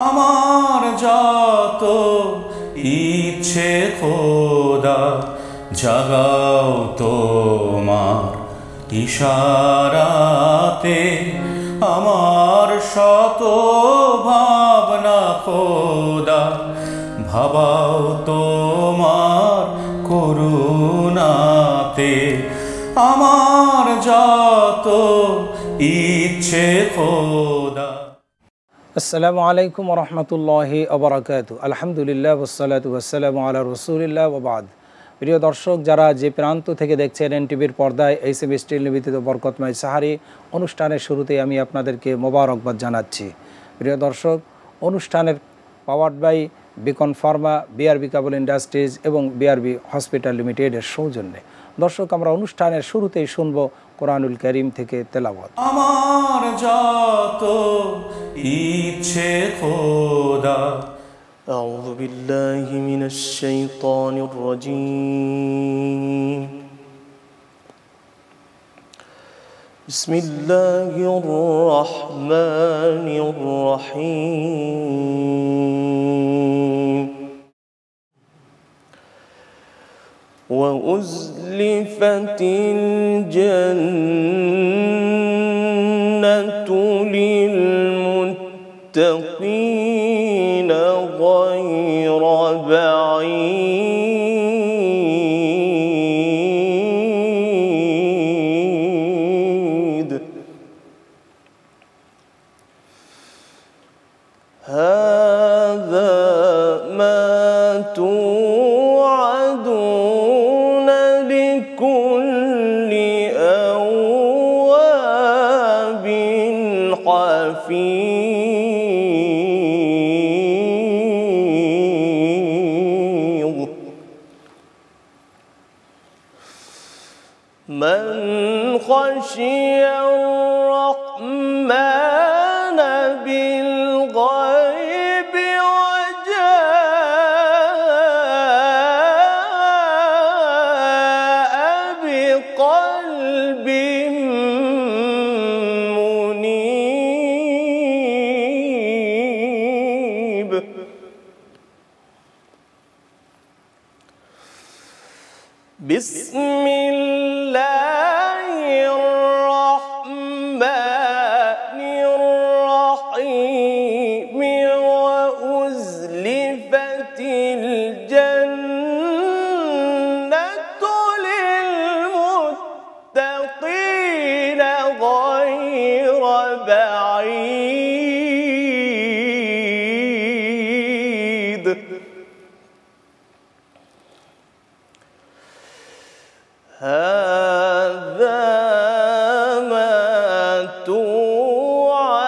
আমার যত ইচ্ছে খোদা জাগাও তোমার ইশারাতে, আমার শত ভাবনা খোদা ভাবাও তোমার করুণাতে। আমার যত ইচ্ছে খোদা। আসসালামু আলাইকুম রহমতুল্লাহি আবরাকাতু। আলহামদুলিল্লাহ ওয়াসসালাতু ওয়াসসালামু আলা রাসূলিল্লাহ ওয়া বাদ। প্রিয় দর্শক, যারা যে প্রান্ত থেকে দেখছেন এনটিভির পর্দায় এইচএম স্টিল নিবেদিত বরকতময় সাহারি অনুষ্ঠানের শুরুতেই আমি আপনাদেরকে মোবারকবাদ জানাচ্ছি। প্রিয় দর্শক, অনুষ্ঠানের powered by Beacon Pharma, BRB Cable Industries এবং বিআরবি হসপিটাল লিমিটেডের সৌজন্যে। দর্শক, আমরা অনুষ্ঠানের শুরুতেই শুনব কোরআনুল কারীম থেকে তেলাওয়াত। আমার যত ইচ্ছে খোদা। أعوذ بالله من الشيطان الرجيم. بسم الله الرحمن الرحيم. وأزلفت الجنة للمتقين غير بعيد. هذا ما توعدون لكل أواب حفيظ. من خشي الرحمن بالغيب وجاء بقلب منيب. بسم الله الرحمن الرحيم. وأزلفت الجنة للمتقين غير بعيد. هذا ما توعدون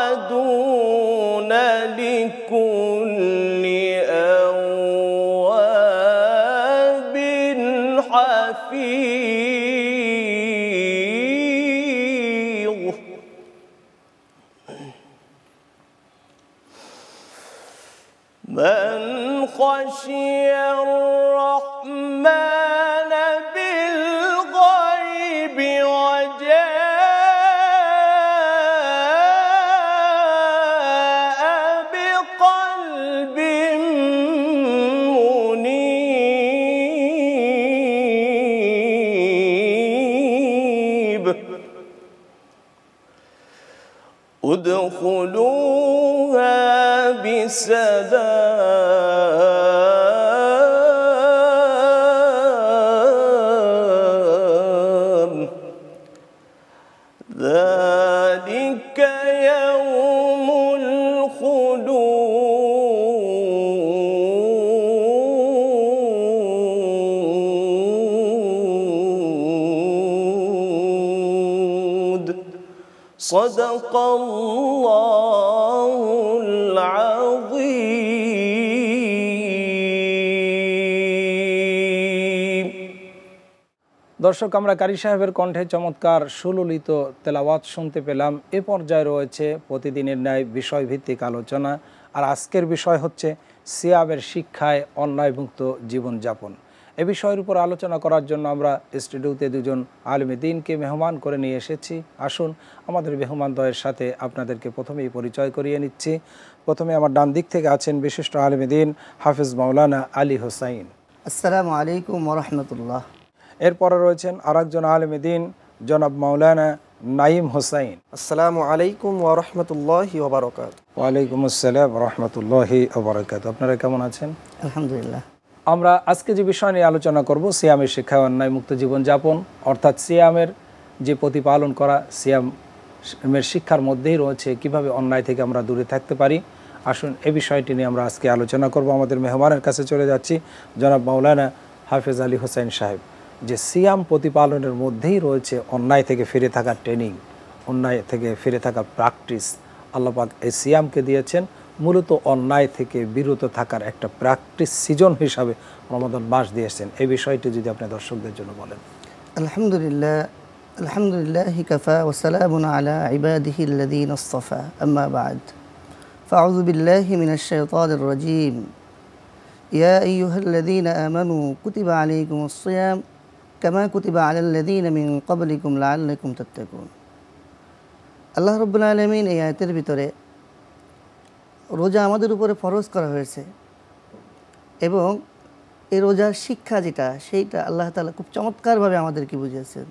لكل أواب حفيظ. من خشي الرحمن بالغيب وجاء بقلب منيب. ادخلوها بسلام. ذلك يوم الخلود. صدق الله العظيم. দর্শক, আমরা কারি সাহেবের কণ্ঠে চমৎকার সুললিত তেলাওয়াত শুনতে পেলাম। এ পর্যায়ে রয়েছে প্রতিদিনের ন্যায় বিষয়ভিত্তিক আলোচনা। আর আজকের বিষয় হচ্ছে সিয়ামের শিক্ষায় অন্যায়মুক্ত জীবনযাপন। এ বিষয়ের উপর আলোচনা করার জন্য আমরা স্টুডিওতে দুজন আলেমে দ্বীনকে মেহমান করে নিয়ে এসেছি। আসুন আমাদের মেহমানদ্বয়ের সাথে আপনাদেরকে প্রথমেই পরিচয় করিয়ে নিচ্ছি। প্রথমে আমার ডান দিক থেকে আছেন বিশিষ্ট আলেমে দ্বীন হাফেজ মাওলানা আলী হোসাইন। আসসালামু আলাইকুম ওরহমতুল্লাহ। এরপরে রয়েছেন আরেকজন আলেমে দ্বীন জনাব মাওলানা নাঈম হোসাইন। আসসালামু আলাইকুম ওয়া রাহমাতুল্লাহি ওয়া বারাকাতুহু। ওয়ালাইকুম আসসালাম ওয়া রাহমাতুল্লাহি ওয়া বারাকাতুহু। আপনারা কেমন আছেন? আলহামদুলিল্লাহ। আমরা আজকে যে বিষয় নিয়ে আলোচনা করব, সিয়ামের শিক্ষা, অন্যায় মুক্ত জীবনযাপন, অর্থাৎ সিয়ামের যে প্রতিপালন করা, সিয়ামের শিক্ষার মধ্যেই রয়েছে কিভাবে অন্যায় থেকে আমরা দূরে থাকতে পারি। আসুন এই বিষয়টি নিয়ে আমরা আজকে আলোচনা করব। আমাদের মেহমানের কাছে চলে যাচ্ছি, জনাব মাওলানা হাফেজ আলী হোসাইন সাহেব। যে সিয়াম প্রতিপালনের মধ্যেই রয়েছে অন্যায় থেকে ফিরে থাকার ট্রেনিং, অন্যায় থেকে ফিরে থাকার প্র্যাকটিস। আল্লাহ পাক এই সিয়ামকে দিয়েছেন মূলত অন্যায় থেকে বিরত থাকার একটা প্র্যাকটিস সিজন হিসাবে রমাদান মাস দিয়েছেন। এই বিষয়টি যদি আপনি দর্শকদের জন্য বলেন। আলহামদুলিল্লাহ, আলহামদুলিল্লাহি কাফা ওয়া সালামুন আলা ইবাদিহি আল্লাযীনা ইসতাফা, আম্মা বা'দ। ফাআউযু বিল্লাহি মিনাশ শাইতানির রাজীম। ইয়া আইয়ুহাল্লাযীনা আমানু কুতিবা আলাইকুমুস সিয়াম কামা কুতিবা আলাল লাযীনা মিন ক্বাবলিকুম লাআল্লাকুম তাত্তাকুন। আল্লাহ রাব্বুল আলামিন এই আয়াতের ভিতরে রোজা আমাদের উপরে ফরজ করা হয়েছে এবং এই রোজার শিক্ষা যেটা, সেইটা আল্লাহ তাআলা খুব চমৎকারভাবে আমাদেরকে বুঝিয়েছেন।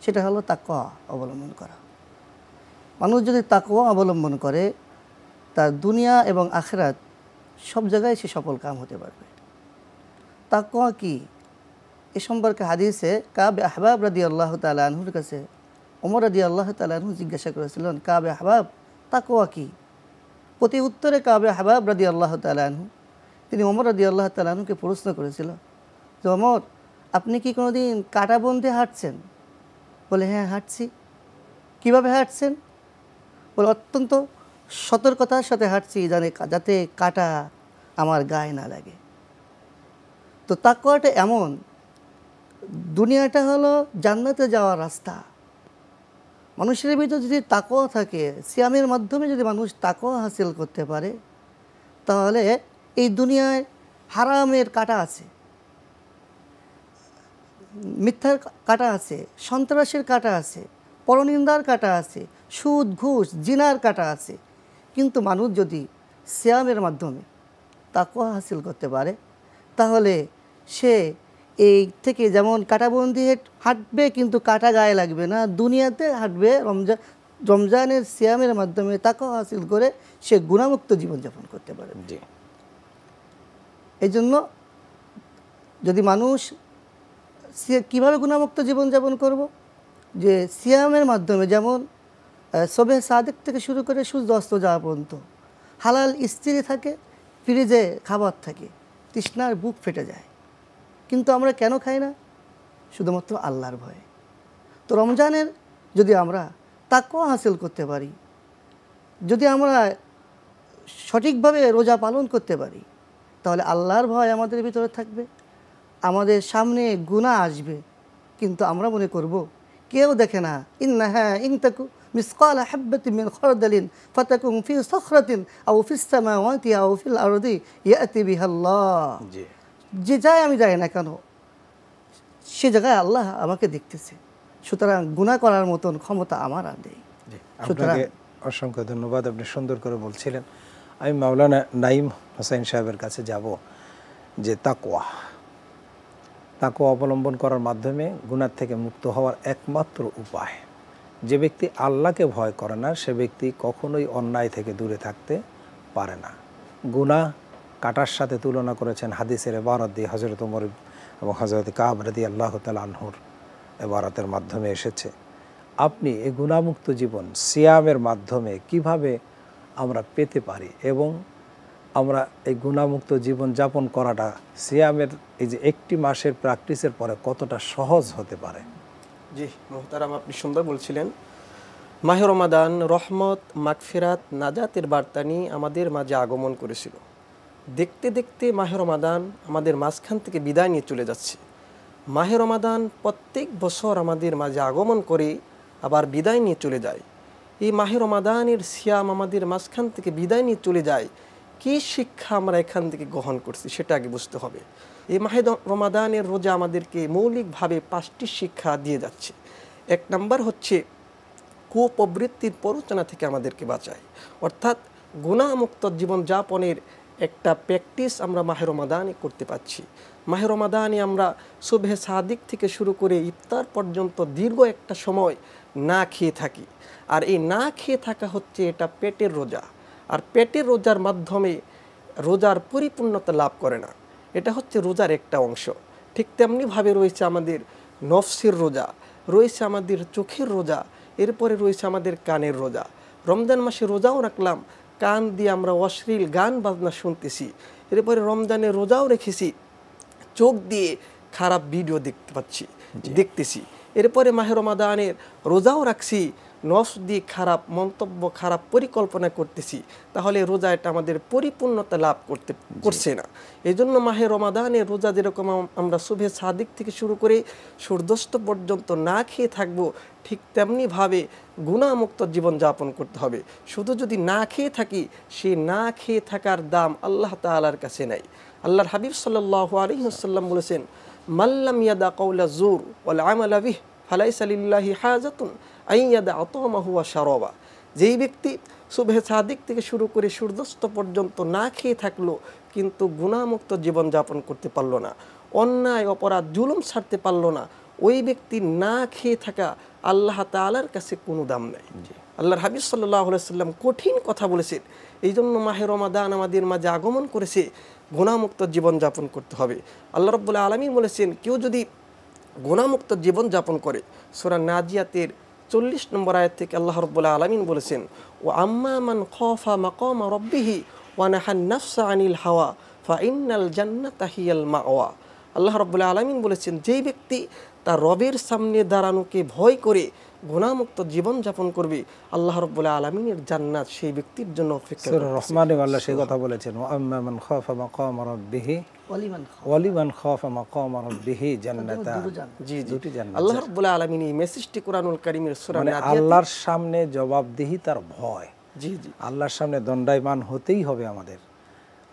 সেটা হলো তাকওয়া অবলম্বন করা। মানুষ যদি তাকওয়া অবলম্বন করে, তার দুনিয়া এবং আখিরাত সব জায়গায় সে সফল কাম হতে পারবে। তাকওয়া কি, এ সম্পর্কে হাদিসে কাবে আহবাব রাদিয়াল্লাহু তাআলা আনহুর কাছে ওমর রাদিয়াল্লাহু তাআলা আনহু জিজ্ঞাসা করেছিলেন, কাবে আহবাব, তাকওয়া কি? প্রতি উত্তরে কাবে আহবাব রাদিয়াল্লাহু তাআলা আনহু তিনি ওমর রাদিয়াল্লাহু তাআলা আনহুকে প্রশ্ন করেছিল যে, ওমর, আপনি কি কোনোদিন কাঁটাবন্দে হাঁটছেন? বলে, হ্যাঁ হাঁটছি। কিভাবে হাঁটছেন? বলে, অত্যন্ত সতর্কতার সাথে হাঁটছি, যাতে কাঁটা আমার গায়ে না লাগে। তো তাকওয়াটা এমন, দুনিয়াটা হলো জান্নাতে যাওয়ার রাস্তা। মানুষের ভিতর যদি তাকওয়া থাকে, সিয়ামের মাধ্যমে যদি মানুষ তাকওয়া হাসিল করতে পারে, তাহলে এই দুনিয়ায় হারামের কাঁটা আছে, মিথ্যার কাঁটা আছে, সন্ত্রাসের কাঁটা আছে, পরনিন্দার কাঁটা আছে, সুদ ঘুষ জিনার কাঁটা আছে। কিন্তু মানুষ যদি সিয়ামের মাধ্যমে তাকওয়া হাসিল করতে পারে, তাহলে সে এই থেকে যেমন কাঁটাবন্দি হাঁটবে কিন্তু কাঁটা গায়ে লাগবে না, দুনিয়াতে হাঁটবে রমজানের সিয়ামের মাধ্যমে তাকওয়া হাসিল করে সে গুণামুক্ত জীবনযাপন করতে পারে। এই জন্য যদি মানুষ কীভাবে গুণামুক্ত জীবনযাপন করব, যে সিয়ামের মাধ্যমে যেমন সবে সাদেক থেকে শুরু করে সূর্য অস্ত যাওয়া পর্যন্ত হালাল স্ত্রী থাকে, ফ্রিজে খাবার থাকে, তৃষ্ণার বুক ফেটে যায়, কিন্তু আমরা কেন খাই না? শুধুমাত্র আল্লাহর ভয়ে। তো রমজানের যদি আমরা তাকওয়া হাসিল করতে পারি, যদি আমরা সঠিকভাবে রোজা পালন করতে পারি, তাহলে আল্লাহর ভয় আমাদের ভিতরে থাকবে। আমাদের সামনে গুনাহ আসবে, কিন্তু আমরা মনে করব কেউ দেখে না। ইন্নাহা ইন তাকু মিসকালা হাববাতিন মিন খারদালিন ফাতাকুন ফি সাখরাতিন আও ফিস সামাওয়াতি আও ফিল আরদি ইয়াতি বিহাল্লাহ। যে যায় আমি যাই না কেন, সে জায়গায় আল্লাহ আমাকে দেখতেছে। সুতরাং গুনাহ করার মতন ক্ষমতা আমার আর নেই। আপনাকে অসংখ্য ধন্যবাদ, আপনি সুন্দর করে বলছিলেন। আমি মাওলানা নাঈম হোসাইন সাহেবের কাছে যাব। যে তাকওয়া অবলম্বন করার মাধ্যমে গুনাহ থেকে মুক্ত হওয়ার একমাত্র উপায়, যে ব্যক্তি আল্লাহকে ভয় করে না, সে ব্যক্তি কখনোই অন্যায় থেকে দূরে থাকতে পারে না। গুনাহ কাটার সাথে তুলনা করেছেন হাদিসের ইবারত দিয়ে হযরত ওমর এবং হযরত কাব রাদিয়াল্লাহু তাআলা আনহুর ইবারতের মাধ্যমে এসেছে। আপনি এই গুনাহমুক্ত জীবন সিয়ামের মাধ্যমে কিভাবে আমরা পেতে পারি এবং আমরা এই গুনাহমুক্ত জীবন যাপন করাটা সিয়ামের এই যে একটি মাসের প্র্যাকটিসের পরে কতটা সহজ হতে পারে? জি মোহতারাম, আপনি সুন্দর বলছিলেন। মাহে রমাদান রহমত, মাগফিরাত, নাজাতের বার্তা নিয়ে আমাদের মাঝে আগমন করেছিল। দেখতে দেখতে মাহে রমাদান আমাদের মাঝখান থেকে বিদায় নিয়ে চলে যাচ্ছে। মাহে রমাদান প্রত্যেক বছর আমাদের মাঝে আগমন করে আবার বিদায় নিয়ে চলে যায়। এই মাহে রমাদানের সিয়াম আমাদের মাঝখান থেকে বিদায় নিয়ে চলে যায়, কি শিক্ষা আমরা এখান থেকে গ্রহণ করছি সেটা আগে বুঝতে হবে। এই মাহে রমাদানের রোজা আমাদেরকে মৌলিকভাবে 5টি শিক্ষা দিয়ে যাচ্ছে। 1 নম্বর হচ্ছে কুপ্রবৃত্তির প্ররোচনা থেকে আমাদেরকে বাঁচায়, অর্থাৎ গুনাহমুক্ত জীবনযাপনের একটা প্র্যাকটিস আমরা মাহে রমাদানে করতে পারছি। মাহে রমাদানে আমরা সুবহে সাদিক থেকে শুরু করে ইফতার পর্যন্ত দীর্ঘ একটা সময় না খেয়ে থাকি, আর এই না খেয়ে থাকা হচ্ছে এটা পেটের রোজা, আর পেটের রোজার মাধ্যমে রোজার পরিপূর্ণতা লাভ করে না, এটা হচ্ছে রোজার একটা অংশ। ঠিক তেমনিভাবে রয়েছে আমাদের নফসের রোজা, রয়েছে আমাদের চোখের রোজা, এরপরে রয়েছে আমাদের কানের রোজা। রমজান মাসে রোজাও রাখলাম, কান দিয়ে আমরা অশ্লীল গান বাজনা শুনতেছি। এরপরে রমজানের রোজাও রেখেছি, চোখ দিয়ে খারাপ ভিডিও দেখতেছি। এরপরে মাহে রমাদানের রোজাও রাখছি, নফস দিয়ে খারাপ মন্তব্য, খারাপ পরিকল্পনা করতেছি। তাহলে রোজা এটা আমাদের পরিপূর্ণতা লাভ করছে না। এই জন্য মাহে রমাদানের রোজা যেরকম আমরা সুবহে সাদিক থেকে শুরু করে সূর্যাস্ত পর্যন্ত না খেয়ে থাকবো, ঠিক তেমনিভাবে গুনাহমুক্ত জীবনযাপন করতে হবে। শুধু যদি না খেয়ে থাকি, সেই না খেয়ে থাকার দাম আল্লাহ তাআলার কাছে নাই। আল্লাহর হাবিব সাল্লাল্লাহু আলাইহি ওয়াসাল্লাম বলেছেন, মাল্লাম ইয়াদা কাওলা যুর ওয়াল আমালা বিহি ফালাইসা লিল্লাহি হাজাতুন আইয়াদা আতামাহু ওয়া শারাবা। যেই ব্যক্তি সুবহে সাদিক থেকে শুরু করে সূর্যাস্ত পর্যন্ত না খেয়ে থাকলো, কিন্তু গুনাহমুক্ত জীবনযাপন করতে পারলো না, অন্যায় অপরাধ জুলুম ছাড়তে পারলো না, ওই ব্যক্তি না খেয়ে থাকা আল্লাহ তাআলার কাছে কোনো দাম নাই। আল্লাহর হাবিব সাল্লাল্লাহু আলাইহি ওয়াসাল্লাম কঠিন কথা বলেছেন। এই জন্য মাহে রমাদান আমাদের মাঝে আগমন করেছে, গুনাহমুক্ত জীবনযাপন করতে হবে। আল্লাহ রাব্বুল আলামিন বলেছেন, কেউ যদি গুনাহমুক্ত জীবনযাপন করে, সূরা নাজিয়াতের 40 নম্বর আয়াত থেকে আল্লাহ রাব্বুল আলামিন বলেছেন, ও আম্মা মান খাফা মাকামা রাব্বিহি ওয়া নাহান নাফসা আনিল হাওয়া ফাইন্নাল জান্নাতা হিয়াল মাওয়া। আল্লাহ রাব্বুল আলামিন বলেছেন, যেই ব্যক্তি তার রবের সামনে দাঁড়ানোকে ভয় করে গুনাহমুক্ত জীবনযাপন করবে, আল্লাহ রাব্বুল আলামিনের জান্নাত সেই ব্যক্তির জন্য অপেক্ষা করছে। সূরা রহমানে আল্লাহ সেই কথা বলেছেন, ওয়া আম্মা মান খাফা মাকামা রাব্বিহি ওয়ালিমান খাফা মাকামা রাব্বিহি জান্নাতা। জি জি, আল্লাহ রাব্বুল আলামিন এই মেসেজটি কুরআনুল কারীমের সূরা নাজিয়াত, আল্লাহর সামনে জবাবদিহিতার ভয়। জি জি, আল্লাহর সামনে দণ্ডায়মান হতেই হবে, আমাদের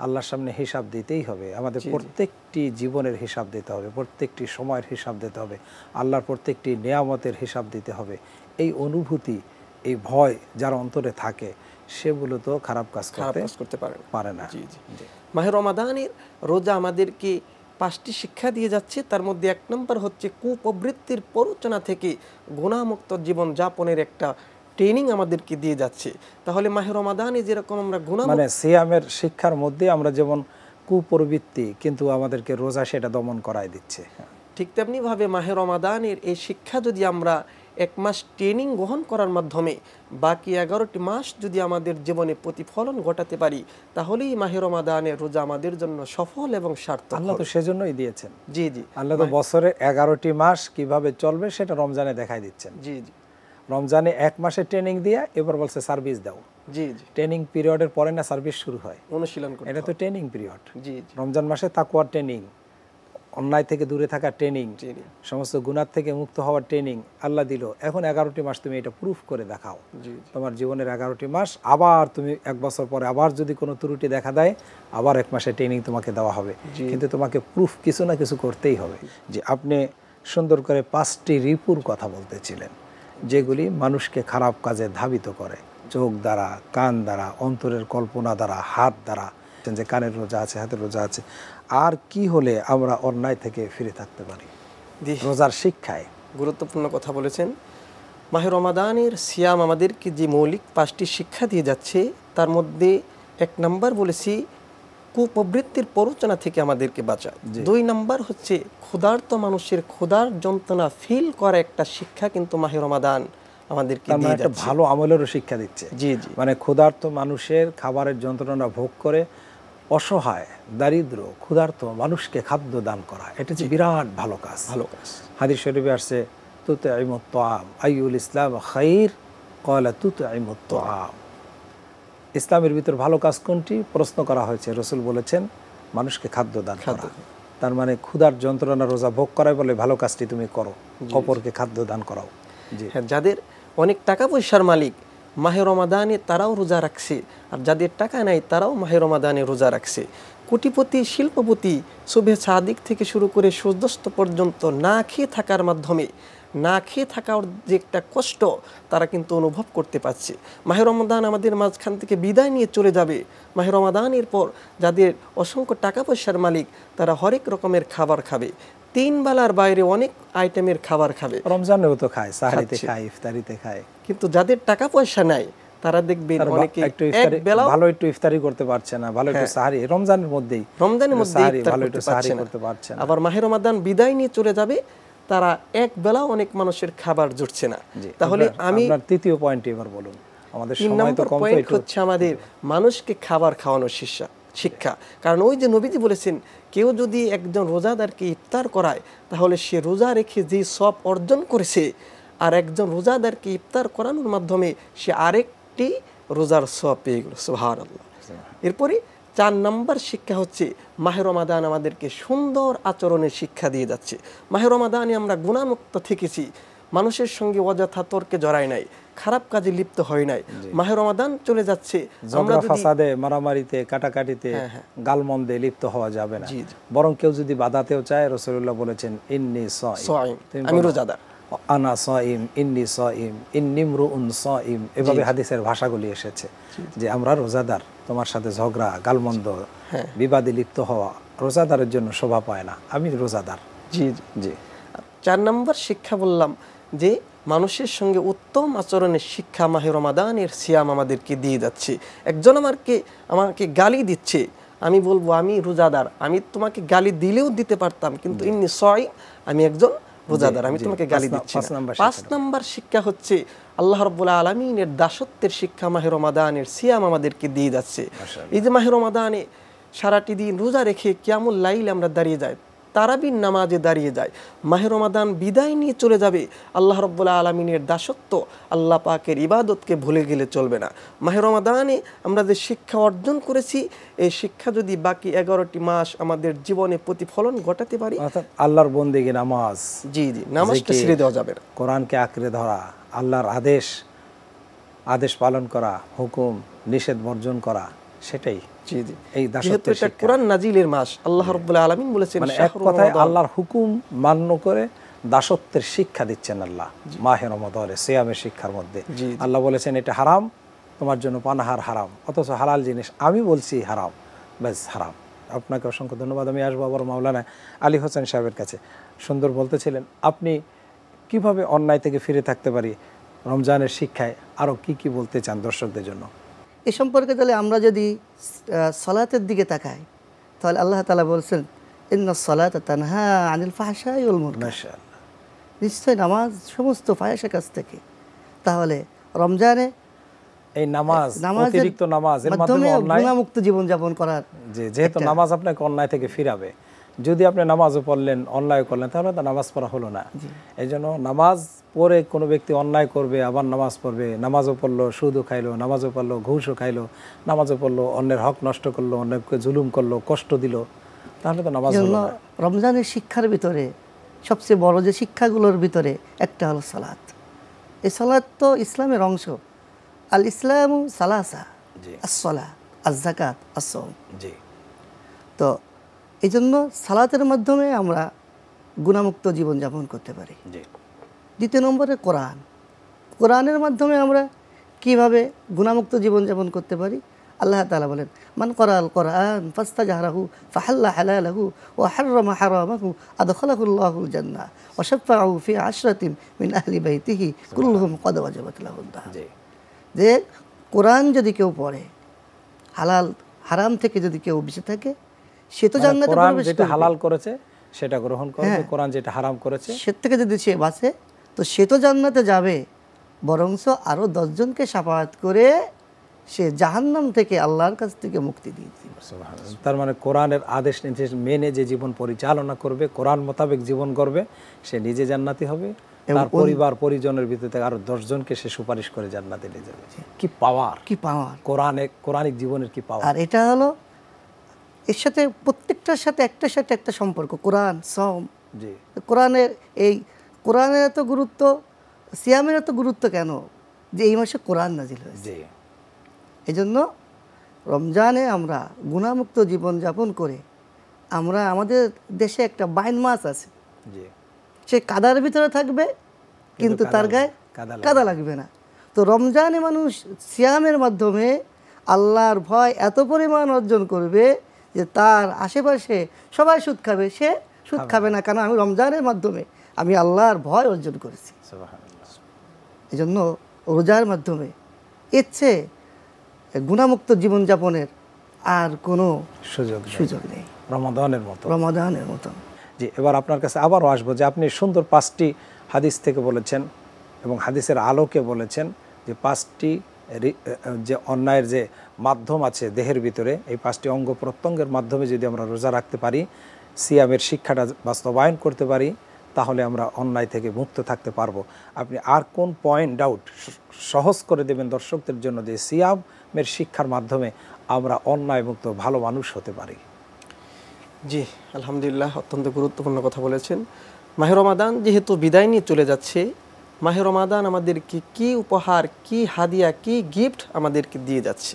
আল্লাহর সামনে হিসাব দিতেই হবে, আমাদের প্রত্যেকটি জীবনের হিসাব দিতে হবে, প্রত্যেকটি সময়ের হিসাব দিতে হবে, আল্লাহর প্রত্যেকটি নিয়ামতের হিসাব দিতে হবে। এই অনুভূতি, এই ভয় যার অন্তরে থাকে, সেগুলো তো খারাপ কাজ করতে পারে না। জি জি, মাহে রমাদানের রোজা আমাদেরকে 5টি শিক্ষা দিয়ে যাচ্ছে। তার মধ্যে 1 নম্বর হচ্ছে কুপ্রবৃত্তির প্ররোচনা থেকে গুনাহমুক্ত জীবনযাপনের একটা ট্রেনিং আমাদেরকে দিয়ে যাচ্ছে। তাহলে মাহে রমাদানে যেরকম আমরা মানে সিয়ামের শিক্ষার মধ্যে আমরা যেমন কুপ্রবৃত্তি, কিন্তু আমাদেরকে রোজা সেটা দমন করায় দিচ্ছে, ঠিক তেমনিভাবে মাহে রমাদানের এই শিক্ষা যদি আমরা 1 মাস ট্রেনিং গ্রহণ করার মাধ্যমে বাকি 11টি মাস যদি আমাদের জীবনে প্রতিফলন ঘটাতে পারি, তাহলেই মাহে রমাদানের রোজা আমাদের জন্য সফল এবং সার্থক। আল্লাহ তো সেজন্যই দিয়েছেন। জি জি, আল্লাহ তো বছরে 11টি মাস কিভাবে চলবে সেটা রমজানে দেখাই দিচ্ছেন। জি জি, রমজানে 1 মাসের ট্রেনিং দিয়ে এবার বলছে সার্ভিস দাও। জি জি, ট্রেনিং পিরিয়ডের পরে না সার্ভিস শুরু হয়, অনুশীলন করতে, এটা তো ট্রেনিং পিরিয়ড। জি জি, রমজান মাসে তাকওয়ার ট্রেনিং, অন্যায় থেকে দূরে থাকার ট্রেনিং, সমস্ত গুনাহ থেকে মুক্ত হওয়ার ট্রেনিং আল্লাহ দিল। এখন 11টি মাস তুমি এটা প্রুফ করে দেখাও, তোমার জীবনের 11টি মাস। আবার তুমি 1 বছর পরে আবার যদি কোনো ত্রুটি দেখা দেয়, আবার 1 মাসের ট্রেনিং তোমাকে দেওয়া হবে, কিন্তু তোমাকে প্রুফ কিছু না কিছু করতেই হবে। যে আপনি সুন্দর করে 5টি রিপুর কথা বলতেছিলেন, যেগুলি মানুষকে খারাপ কাজে ধাবিত করে, চোখ দ্বারা, কান দ্বারা, অন্তরের কল্পনা দ্বারা, হাত দ্বারা, যে কানের রোজা আছে, হাতের রোজা আছে। আর কি হলে আমরা অন্যায় থেকে ফিরে থাকতে পারি? রোজার শিক্ষায় গুরুত্বপূর্ণ কথা বলেছেন। মাহে রমাদানের সিয়াম আমাদেরকে যে মৌলিক 5টি শিক্ষা দিয়ে যাচ্ছে, তার মধ্যে 1 নম্বর বলেছি কুপ্রবৃত্তির প্ররোচনা থেকে আমাদেরকে বাঁচায়। 2 নম্বর হচ্ছে ক্ষুধার্ত মানুষের ক্ষুধার যন্ত্রণা ফিল করা একটা শিক্ষা কিন্তু মাহে রমাদান আমাদেরকে দিয়ে যাচ্ছে, ভালো আমলেরও শিক্ষা দিচ্ছে। জি জি, মানে ক্ষুধার্ত মানুষের খাবারের যন্ত্রণা ভোগ করে অসহায়, দারিদ্র, ক্ষুধার্ত মানুষকে খাদ্য দান করা, এটা যে বিরাট ভালো কাজ। হাদিস শরীফে আসছে, তুতঈমুত তাআম আইয়ুল ইসলাম খাইর ক্বালা তুতঈমুত তাআম। ইসলামের ভিতর ভালো কাজ কোনটি প্রশ্ন করা হয়েছে, রাসূল বলেছেন মানুষকে খাদ্য দান করা। তার মানে ক্ষুধার যন্ত্রণা রোজা ভোগ করাই বলে ভালো কাজটি তুমি করো, অপরকে খাদ্য দান করাও। যাদের অনেক টাকা পয়সার মালিক, মাহে রমাদানে তারাও রোজা রাখছে, আর যাদের টাকা নাই তারাও মাহে রমাদানে রোজা রাখছে। কোটিপতি, শিল্পপতি, শুভে সাদিক থেকে শুরু করে সূর্যাস্ত পর্যন্ত না খেয়ে থাকার মাধ্যমে, না খেয়ে থাকার যে একটা কষ্ট তারা কিন্তু অনুভব করতে পারছে। মাহে রমাদান আমাদের মাঝখান থেকে বিদায় নিয়ে চলে যাবে। মাহে রমাদানের পর যাদের অসংখ্য টাকা পয়সার মালিক, তারা হরেক রকমের খাবার খাবে, 3 বেলার বাইরে অনেক আইটেমের খাবার খাবে। রমজানেও তো খায়, সাহরিতে খায়, ইফতারিতে খায়। কিন্তু যাদের টাকা পয়সা নাই তারা দেখবেন অনেকে এক বেলা ভালো একটু ইফতারি করতে পারছে না, ভালো একটু সাহরি রমজানের মধ্যে ভালো একটু সাহরি করতে পারছে না। আবার মাহে রমাদান বিদায় নিয়ে চলে যাবে, তারা এক বেলা অনেক মানুষের খাবার জুটছে না। তাহলে আমি আপনার তৃতীয় পয়েন্ট এবার বলুন, আমাদের 3 সময় তো নম্বর কম, তো পয়েন্ট একটু হচ্ছে আমাদের মানুষকে খাবার খাওয়ানোর শিক্ষা। কারণ ওই যে নবীজি বলেছেন, কেউ যদি একজন রোজাদারকে ইফতার করায় তাহলে সে রোজা রেখে যে সব অর্জন করেছে, আর একজন রোজাদারকে ইফতার করানোর মাধ্যমে সে আরেকটি রোজার সব পেয়ে গেল। সুবহানাল্লাহ। এরপরে 4 নম্বর শিক্ষা হচ্ছে মাহে রমাদান আমাদেরকে সুন্দর আচরণের শিক্ষা দিয়ে যাচ্ছে। মাহে রমাদানে আমরা গুনাহমুক্ত থেকেছি, মানুষের সঙ্গে অযথা তর্কে জড়াই নাই, খারাপ কাজে লিপ্ত হয় নাই। মাহে রমাদান চলে যাচ্ছে, আমরা যদি ফাসাদে, মারামারিতে, কাটাকাটিতে, গালমন্দে লিপ্ত হওয়া যাবে না। বরং কেউ যদি বাধাতেও চায়, রাসূলুল্লাহ বলেছেন ইন্নী সাইম, আমি রোজাদার, আনা সাইম, ইন্নী সাইম, ইন্নী ইমরুউন সাইম, এভাবে হাদিসের ভাষাগুলি এসেছে যে আমরা রোজাদার। তোমার সাথে ঝগড়া, গালমন্দ, বিবাদে লিপ্ত হওয়া রোজাদারের জন্য শোভা পায় না, আমি রোজাদার। জি জি। 4 নম্বর শিক্ষা বললাম যে মানুষের সঙ্গে উত্তম আচরণের শিক্ষা মাহে রমাদানের সিয়াম আমাদেরকে দিয়ে যাচ্ছে। একজন আমাকে গালি দিচ্ছে, আমি বলবো আমি রোজাদার, আমি তোমাকে গালি দিলেও দিতে পারতাম, কিন্তু ইন্নী সাইম, আমি একজন রোজাদার, আমি তোমাকে গালি দিচ্ছি না। 5 নম্বর শিক্ষা হচ্ছে আল্লাহ রাব্বুল আলামিনের দাসত্বের শিক্ষা মাহে রমাদানের সিয়াম আমাদেরকে দিয়ে যাচ্ছে। এই যে মাহে রমাদানে সারাটি দিন রোজা রেখে কিয়ামুল লাইল আমরা দাঁড়িয়ে যাই, তারাবির নামাজে দাঁড়িয়ে যায়, মাহে রমাদান বিদায় নিয়ে চলে যাবে, আল্লাহ রাব্বুল আলামিনের দাসত্ব, আল্লাহ পাকের ইবাদতকে ভুলে গেলে চলবে না। মাহে রমাদানে আমরা যে শিক্ষা অর্জন করেছি, এই শিক্ষা যদি বাকি 11টি মাস আমাদের জীবনে প্রতিফলন ঘটাতে পারি, অর্থাৎ আল্লাহর বন্দেগী নামাজ, জি নামাজটা ছেড়ে দেওয়া যাবে না, কোরআনকে আঁকড়ে ধরা, আল্লাহর আদেশ পালন করা, হুকুম নিষেধ বর্জন করা, সেটাই এই দাসত্বের শিক্ষা। কোরআন নাজিলের মাস, আল্লাহ রাব্বুল আলামিন বলেছেন, মানে এক কথায় আল্লাহর হুকুম মান্য করে দাসত্বের শিক্ষা দিচ্ছেন আল্লাহ মাহে রমাদানে সিয়ামের শিক্ষার মধ্যে। আল্লাহ বলেছেন এটা হারাম, তোমার জন্য পানাহার হারাম, অথচ হালাল জিনিস আমি বলছি হারাম, ব্যাস হারাম। আপনাকে অসংখ্য ধন্যবাদ। আমি আসবো আবার মাওলানা আলী হোসেন সাহেবের কাছে। সুন্দর বলতেছিলেন, আপনি কিভাবে অন্যায় থেকে ফিরে থাকতে পারি, রমজানের শিক্ষায় আরও কি বলতে চান দর্শকদের জন্য? এ সম্পর্কে তাহলে আমরা যদি সালাতের দিকে তাকাই, তাহলে আল্লাহ তাআলা বলছেন ইন্নাস সালাতা তানহা আনিল ফাহশাই ওয়াল মুনকার, মাশাআল্লাহ, নিশ্চয় নামাজ সমস্ত ফাহিশা কাজ থেকে। তাহলে রমজানে এই নামাজ, অতিরিক্ত নামাজের মাধ্যমে গুনাহমুক্ত জীবন যাপন করার, যেহেতু নামাজ আপনাকে অন্যায় থেকে ফিরাবে, যদি আপনি নামাজও পড়লেন অন্যায় করলেন তাহলে তো নামাজ পড়া হলো না। এই জন্য নামাজ পড়ে কোনো ব্যক্তি অন্যায় করবে, আবার নামাজ পড়বে, নামাজও পড়লো, সুদও খাইলো, নামাজও পড়লো, ঘুষও খাইলো, নামাজও পড়লো, অন্যের হক নষ্ট করলো, অন্যকে জুলুম করলো, কষ্ট দিল, তাহলে তো নামাজ হলো না। রমজানের শিক্ষার ভিতরে সবচেয়ে বড় যে শিক্ষাগুলোর ভিতরে একটা হলো সালাত। এই সালাত তো ইসলামের অংশ। আল ইসলামু সালাসা, আস-সালাহ, আজ-যাকাত, আস-সাওম। তো এই জন্য সালাতের মাধ্যমে আমরা গুনাহমুক্ত জীবনযাপন করতে পারি। দ্বিতীয় নম্বরে কোরআনের মাধ্যমে আমরা কিভাবে গুনাহমুক্ত জীবনযাপন করতে পারি? আল্লাহ তাআলা বলেন, মান ক্বারাআল কোরআন ফাস্তাজহারাহু ফাহাল্লা হালালাহু ওয়া হাররামা হারামাহু আদখালাহুল্লাহুল জান্নাহ ওয়া শাফাআহু ফি আশরাতিন মিন আহলি বাইতিহি কুল্লুহুম ক্বাদ ওয়াজাবাত লাহুদ দার। যে কোরআন যদি কেউ পড়ে, হালাল হারাম থেকে যদি কেউ বেঁচে থাকে, সে তো জান্নাতে প্রবেশ করবে। যেটা হালাল করেছে সেটা গ্রহণ করবে, কোরআন যেটা হারাম করেছে সে থেকে যদি সে বাঁচে, তো সে তো জান্নাতে যাবে, বরঞ্চ আরো 10 জনকে শাফাআত করে সে জাহান্নাম থেকে আল্লাহর কাছ থেকে মুক্তি দিয়ে দিবে। সুবহানাল্লাহ। তার মানে কোরআনের আদেশ নির্দেশ মেনে যে জীবন পরিচালনা করবে, কোরআন মোতাবেক জীবন করবে, সে নিজে জান্নাতি হবে, তার পরিবার পরিজনের ভিতর থেকে আরো 10 জনকে সে সুপারিশ করে জান্নাতে নিয়ে যাবে। কি পাওয়ার কোরআনিক জীবনের কি পাওয়ার! আর এটা হলো এর সাথে প্রত্যেকটার সাথে একটা সম্পর্ক। কোরআন, সাওম, কোরআনের এত গুরুত্ব, সিয়ামের এত গুরুত্ব কেন? যে এই মাসে কোরআন নাজিল হয়েছে। জি এই জন্য রমজানে আমরা গুণামুক্ত জীবনযাপন করে আমরা আমাদের দেশে একটা বাইন মাছ আছে, জি সে কাদার ভিতরে থাকবে কিন্তু তার গায়ে কাদা লাগবে না। তো রমজানে মানুষ সিয়ামের মাধ্যমে আল্লাহর ভয় এত পরিমাণ অর্জন করবে যে তার আশেপাশে সবাই সুদ খাবে, সে সুদ খাবে না, কারণ আমি রমজানের মাধ্যমে আমি আল্লাহর ভয় অর্জন করেছি। সুবহানাল্লাহ। এই জন্য রোজার মাধ্যমে ইচ্ছে গুণামুক্ত জীবনযাপনের আর কোনো সুযোগ নেই রমাদানের মতন। জি, এবার আপনার কাছে আবারও আসবো যে আপনি সুন্দর 5টি হাদিস থেকে বলেছেন এবং হাদিসের আলোকে বলেছেন যে 5টি যে অন্যায়ের যে মাধ্যম আছে দেহের ভিতরে, এই 5টি অঙ্গ প্রত্যঙ্গের মাধ্যমে যদি আমরা রোজা রাখতে পারি, সিয়ামের শিক্ষাটা বাস্তবায়ন করতে পারি, তাহলে আমরা অন্যায় থেকে মুক্ত থাকতে পারবো। আপনি আর কোন পয়েন্ট আউট সহজ করে দেবেন দর্শকদের জন্য যে সিয়ামের শিক্ষার মাধ্যমে আমরা অন্যায় মুক্ত ভালো মানুষ হতে পারি? জি আলহামদুলিল্লাহ, অত্যন্ত গুরুত্বপূর্ণ কথা বলেছেন। মাহে রমাদান যেহেতু বিদায় নিয়ে চলে যাচ্ছে, মাহে রমাদান আমাদেরকে কি উপহার, কি হাদিয়া, কি গিফট আমাদেরকে দিয়ে যাচ্ছে।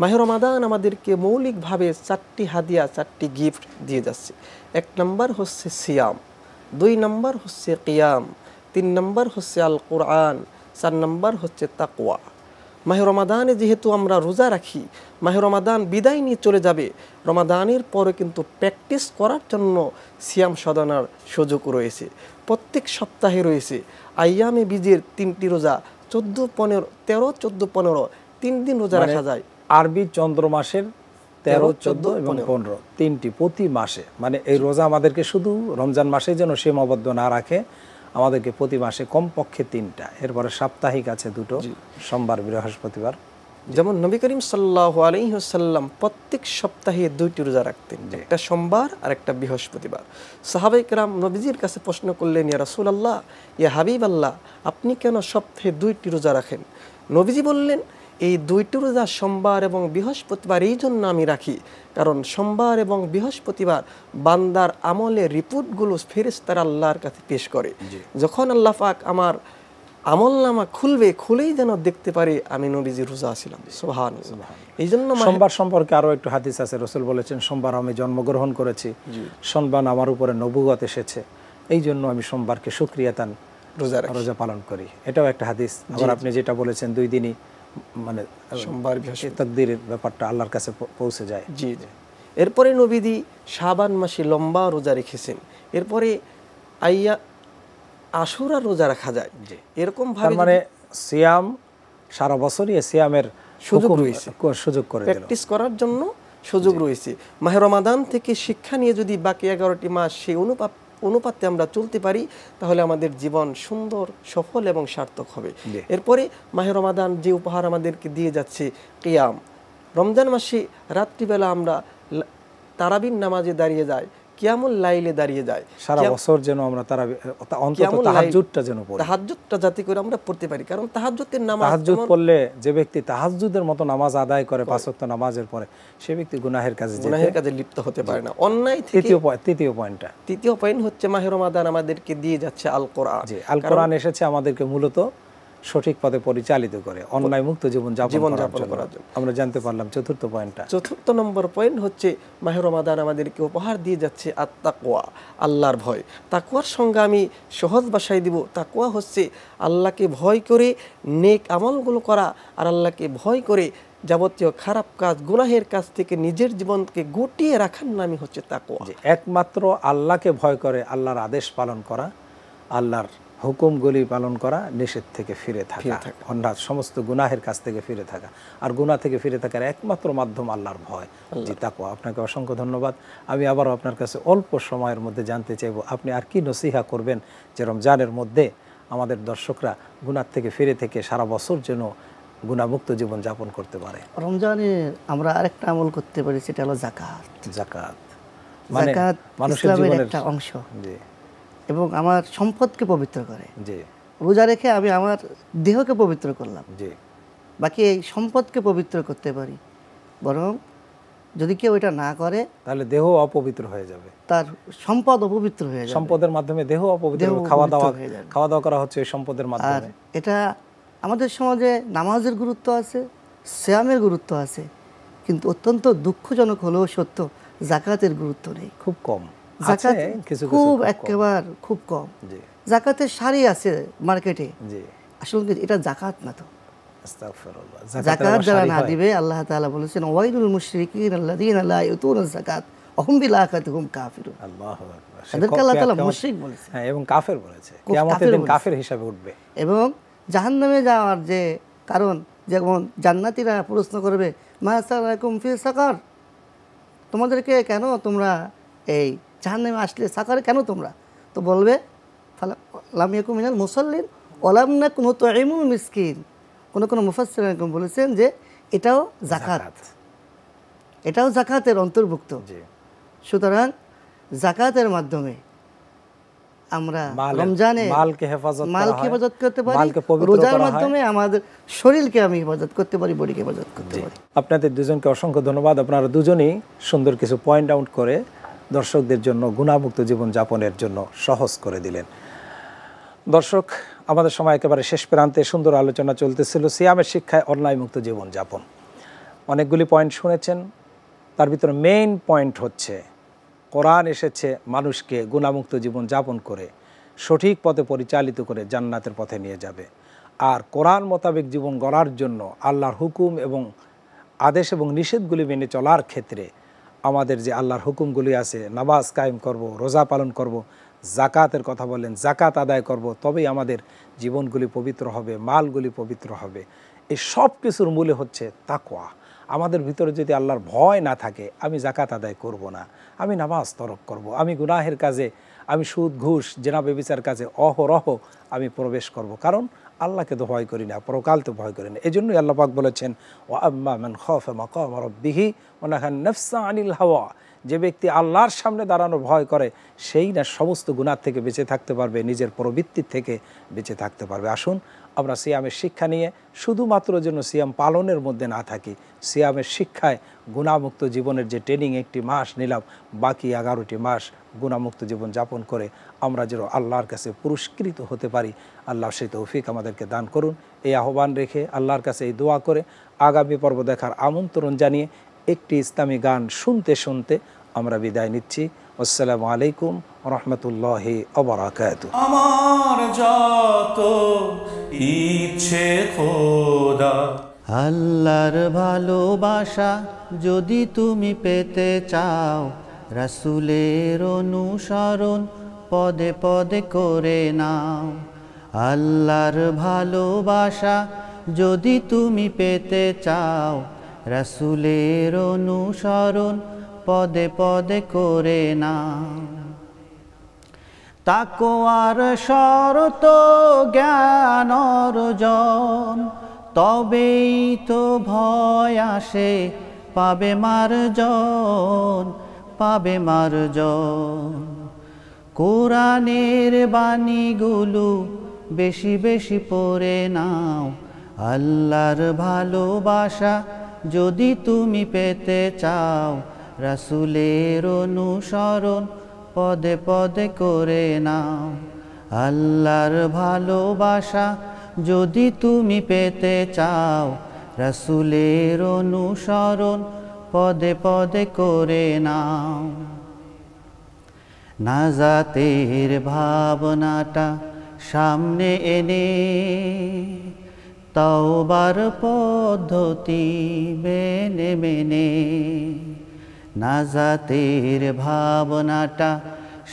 মাহে রমাদান আমাদেরকে মৌলিকভাবে 4টি হাদিয়া, 4টি গিফট দিয়ে যাচ্ছে। 1 নম্বর হচ্ছে সিয়াম, 2 নম্বর হচ্ছে কিয়াম, 3 নম্বর হচ্ছে আল কোরআন, 4 নম্বর হচ্ছে তাকওয়া। মাহে রমাদানে যেহেতু আমরা রোজা রাখি, মাহে রমাদান বিদায় নিয়ে চলে যাবে, রমাদানের পরে কিন্তু প্র্যাকটিস করার জন্য সিয়াম সাধনার সুযোগ রয়েছে। প্রত্যেক সপ্তাহে রয়েছে আইয়ামে বীজের 3টি রোজা, 14, 15, 13, 14, 15 3 দিন রোজা রাখা যায়। আরবি চন্দ্র মাসের 13, 14 এবং 15 3টি প্রতি মাসে, মানে এই রোজা আমাদেরকে শুধু রমজান মাসে যেন সীমাবদ্ধ না রাখে, আমাদেরকে প্রতি মাসে কমপক্ষে 3টা, এরপরে সাপ্তাহিক আছে 2টো, সোমবার বৃহস্পতিবার। যেমন নবী করিম সাল্লাল্লাহু আলাইহি ওয়াসাল্লাম প্রত্যেক সপ্তাহে 2টি রোজা রাখতেন, একটা সোমবার আর একটা বৃহস্পতিবার। সাহাবায়ে কেরাম নবীজির কাছে প্রশ্ন করলেন, ইয়া রাসূলুল্লাহ, ইয়া হাবিবাল্লাহ, আপনি কেন সপ্তাহে 2টি রোজা রাখেন? নবীজি বললেন, এই 2টি রোজা সোমবার এবং বৃহস্পতিবার এই জন্য আমি রাখি, কারণ সোমবার এবং বৃহস্পতিবার বান্দার আমলের রিপোর্টগুলো ফেরেশতারা আল্লাহর কাছে পেশ করে। যখন আল্লাহ পাক আমার আমলনামা খুলেই যেন দেখতে পারে আমি নবীজি রোজা ছিলাম। সুবহানাল্লাহ। এই জন্য সোমবার সম্পর্কে আরো একটু হাদিস আছে, রাসূল বলেছেন, সোমবার আমি জন্মগ্রহণ করেছি, সোমবার আমার উপরে নবুয়ত এসেছে, এই জন্য আমি সোমবারকে শুকরিয়াতান রোজা পালন করি। এটাও একটা হাদিস। আবার আপনি যেটা বলেছেন 2 দিনই, মানে সোমবার বৃহস্পতিবার, তাকদীরের ব্যাপারটা আল্লাহর কাছে পৌঁছে যায়। জি জি। এরপরে নবীজি শাবান মাসে লম্বা রোজা রেখেছেন, এরপরে আশুরা রোজা রাখা যায়। এরকম ভাবে মানে সিয়াম সারা বছরই সিয়ামের সুযোগ রয়েছে, সুযোগ করে দিল, প্র্যাকটিস করার জন্য সুযোগ রয়েছে। মাহে রমাদান থেকে শিক্ষা নিয়ে যদি বাকি 11টি মাস সেই অনুপাতে আমরা চলতে পারি, তাহলে আমাদের জীবন সুন্দর, সফল এবং সার্থক হবে। এরপরে মাহে রমাদান যে উপহার আমাদেরকে দিয়ে যাচ্ছে কিয়াম। রমজান মাসে রাত্রিবেলা আমরা তারাবির নামাজে দাঁড়িয়ে যাই, কিয়ামুল লাইলে দাঁড়িয়ে যায়, সারা বছর যেন আমরা অন্তত তাহাজ্জুদটা যেন পড়ি, তাহাজ্জুদটা যাতে করে আমরা পড়তে পারি। কারণ তাহাজ্জুদের নামাজ, তাহাজ্জুদ পড়লে যে ব্যক্তি তাহাজ্জুদের মতো নামাজ আদায় করে 5 ওয়াক্ত নামাজের পরে, সে ব্যক্তি গুনাহের কাজে লিপ্ত হতে পারে না। অন্যায় থেকে তৃতীয় পয়েন্ট হচ্ছে মাহে রমাদান আমাদেরকে দিয়ে যাচ্ছে আল কোরআন। আল কোরআন এসেছে আমাদেরকে মূলত সঠিক পথে পরিচালিত করে অন্যায় মুক্ত জীবন যাপন করার জন্য। আমরা জানতে পারলাম 4র্থ পয়েন্টটা। 4র্থ নম্বর পয়েন্ট হচ্ছে মাহে রমাদান আমাদেরকে উপহার দিয়ে যাচ্ছে আত-তাকওয়া, আল্লাহর ভয়। তাকওয়ার সঙ্গে আমি সহজ ভাষায় দিব, তাকওয়া হচ্ছে আল্লাহকে ভয় করে নেক আমলগুলো করা, আর আল্লাহকে ভয় করে যাবতীয় খারাপ কাজ, গুনাহের কাজ থেকে নিজের জীবনকে গুটিয়ে রাখার নামই হচ্ছে তাকওয়া। একমাত্র আল্লাহকে ভয় করে আল্লাহর আদেশ পালন করা, আল্লাহর হুকুমগুলি পালন করা, নিষেধ থেকে ফিরে থাকা, অন্যান্য সমস্ত গুনাহের কাছ থেকে ফিরে থাকা। আর গুনাহ থেকে ফিরে থাকার একমাত্র মাধ্যম আল্লাহর ভয়, জি তাকওয়া। আপনাকে অসংখ্য ধন্যবাদ। আমি আবারও আপনার কাছে অল্প সময়ের মধ্যে জানতে চাইব, আপনি আর কি নসিহা করবেন যে রমজানের মধ্যে আমাদের দর্শকরা গুনাহ থেকে ফিরে থেকে সারা বছর যেন গুনাহমুক্ত জীবন যাপন করতে পারে? রমজানে আমরা আরেকটা আমল করতে পারি, সেটা হলো যাকাত। যাকাত মানে মানুষের জীবনের একটা অংশ, জি, এবং আমার সম্পদকে পবিত্র করে। জি, রোজা রেখে আমি আমার দেহকে পবিত্র করলাম, জি, বাকি এই সম্পদকে পবিত্র করতে পারি। বরং যদি কেউ এটা না করে, তাহলে দেহ অপবিত্র হয়ে যাবে, তার সম্পদ অপবিত্র হয়ে যাবে। সম্পদের মাধ্যমে দেহ অপবিত্র, খাওয়া দাওয়া করা হচ্ছে এই সম্পদের মাধ্যমে। এটা আমাদের সমাজে নামাজের গুরুত্ব আছে, সিয়ামের গুরুত্ব আছে, কিন্তু অত্যন্ত দুঃখজনক হলেও সত্য, জাকাতের গুরুত্ব নেই, খুব কম। জাকাত কিছু খুব একেবারে খুব কম। জি জাকাতের শাড়ি আছে মার্কেটে, জি, আসলে এটা জাকাত না। তো আস্তাগফিরুল্লাহ, জাকাত যারা না দিবে, আল্লাহ তাআলা বলেছেন ওয়াইলুল মুশরিকিন আল্লাযীনা লা ইউতুনা যাকাত ওয়া হুম বিল আখিরাতি হুম কাফিরুন। আল্লাহু আকবার। তাদেরকে আল্লাহ তাআলা মুশরিক বলেছেন, হ্যাঁ, এবং কাফের বলেছে, কিয়ামতের দিন কাফের হিসাবে উঠবে। এবং জাহান্নামে যাওয়ার যে কারণ, যেমন জান্নাতীরা প্রশ্ন করবে মা সালাকুম ফি সাকার, তোমাদেরকে কেন তোমরা এই জাহান্নামে আসলে, সাকারে কেন তোমরা? তো বলবে লাম ইয়াকুম মিনাল মুসাল্লিন ওয়া লাম নাকুম নুতঈমুল মিসকিন। কোন কোন মুফাসসির এরকম বলেছেন যে এটাও যাকাত, এটাও যাকাতের অন্তর্ভুক্ত। সুতরাং যাকাতের মাধ্যমে আমরা রমজানে মালকে হেফাজত করতে পারি, রোজার মাধ্যমে আমাদের শরীরকে আমি হেফাজত করতে পারি, বডিকে হেফাজত করতে পারি। আপনাদের দুজনকে অসংখ্য ধন্যবাদ। আপনারা দুজনেই সুন্দর কিছু পয়েন্ট আউট করে দর্শকদের জন্য গুণামুক্ত জীবন যাপনের জন্য সহজ করে দিলেন। দর্শক, আমাদের সময় একেবারে শেষ প্রান্তে, সুন্দর আলোচনা চলতেছিল সিয়ামের শিক্ষায় অন্যায়মুক্ত জীবন যাপন। অনেকগুলি পয়েন্ট শুনেছেন, তার ভিতরে মেইন পয়েন্ট হচ্ছে কোরআন এসেছে মানুষকে গুণামুক্ত জীবন যাপন করে সঠিক পথে পরিচালিত করে জান্নাতের পথে নিয়ে যাবে। আর কোরআন মোতাবেক জীবন গড়ার জন্য আল্লাহর হুকুম এবং আদেশ এবং নিষেধগুলি মেনে চলার ক্ষেত্রে আমাদের যে আল্লাহর হুকুমগুলি আছে, নামাজ কায়েম করব, রোজা পালন করব, জাকাতের কথা বলেন, জাকাত আদায় করব, তবেই আমাদের জীবনগুলি পবিত্র হবে, মালগুলি পবিত্র হবে। এই সব কিছুর মূলে হচ্ছে তাকওয়া। আমাদের ভিতরে যদি আল্লাহর ভয় না থাকে, আমি জাকাত আদায় করব না, আমি নামাজ তরক করব, আমি গুনাহের কাজে, আমি সুদ ঘুষ জেনা ব্যভিচার কাজে অহরহ আমি প্রবেশ করব, কারণ আল্লাহকে তো ভয় করি না, পরকাল তো ভয় করি না। এই জন্যই আল্লাহ পাক বলেছেন ওয়া আম্মা মান খাফা মাকাম রাব্বিহি ওয়া নাহা নাফসা আনিল হাওয়া, যে ব্যক্তি আল্লাহর সামনে দাঁড়ানোর ভয় করে সেই না সমস্ত গুনাহ থেকে বেঁচে থাকতে পারবে, নিজের প্রবৃত্তির থেকে বেঁচে থাকতে পারবে। আসুন আমরা সিয়ামের শিক্ষা নিয়ে শুধুমাত্র যেন সিয়াম পালনের মধ্যে না থাকি, সিয়ামের শিক্ষায় গুণামুক্ত জীবনের যে ট্রেনিং একটি মাস নিলাম, বাকি 11টি মাস গুণামুক্ত জীবন যাপন করে আমরা যেন আল্লাহর কাছে পুরস্কৃত হতে পারি। আল্লাহ সেই তৌফিক আমাদেরকে দান করুন। এই আহ্বান রেখে, আল্লাহর কাছে এই দোয়া করে, আগামী পর্ব দেখার আমন্ত্রণ জানিয়ে একটি ইসলামী গান শুনতে শুনতে আমরা বিদায় নিচ্ছি। আসসালামু আলাইকুম রহমতুল্লাহি ওয়া বারাকাতুহু। আমার যত ইচ্ছে খোদা, আল্লাহর ভালোবাসা যদি তুমি পেতে চাও, রাসূলের অনুসরণ পদে পদে করে নাও। আল্লাহর ভালোবাসা যদি তুমি পেতে চাও, রাসূলের অনুসরণ পদে পদে করে নাও। তাকওয়ার শর্ত জ্ঞান অর্জন, তবেই তো ভয় আসে, পাবে মার্জন, পাবে মার্জন। কোরআনের বাণীগুলো বেশি বেশি পড়ে নাও। আল্লাহর ভালোবাসা যদি তুমি পেতে চাও, রাসূলের অনুসরণ পদে পদে করে নাও। আল্লাহর ভালোবাসা যদি তুমি পেতে চাও, রাসূলের অনুসরণ পদে পদে করে নাও। নাজাতের ভাবনাটা সামনে এনে তওবার পদ্ধতি মেনে মেনে, নাজাতের ভাবনাটা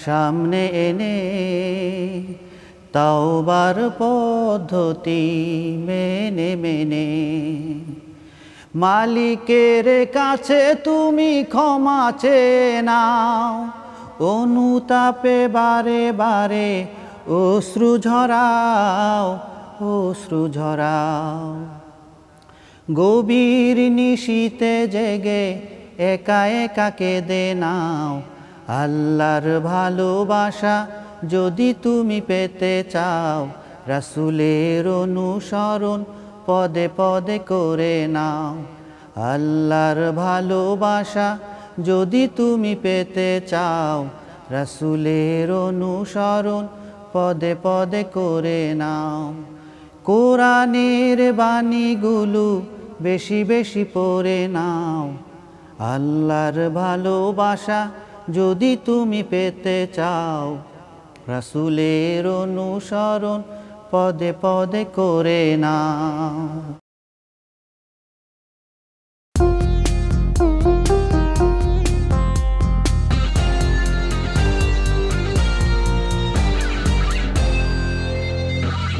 সামনে এনে তওবার পদ্ধতি মেনে মেনে, মালিকের কাছে তুমি ক্ষমা চেয়ে নাও। অনুতাপে বারে বারে অশ্রু ঝরাও, অশ্রু ঝরাও। গভীর নিশীতে জেগে একা একা কেঁদে নাও। আল্লাহর ভালোবাসা যদি তুমি পেতে চাও, রাসূলের অনুসরণ পদে পদে করে নাও। আল্লাহর ভালোবাসা যদি তুমি পেতে চাও, রাসূলের অনুসরণ পদে পদে করে নাও। কোরআনের বাণীগুলো বেশি বেশি পড়ে নাও। আল্লাহর ভালোবাসা যদি তুমি পেতে চাও, রাসূলের অনুসরণ পদে পদে করে নাও।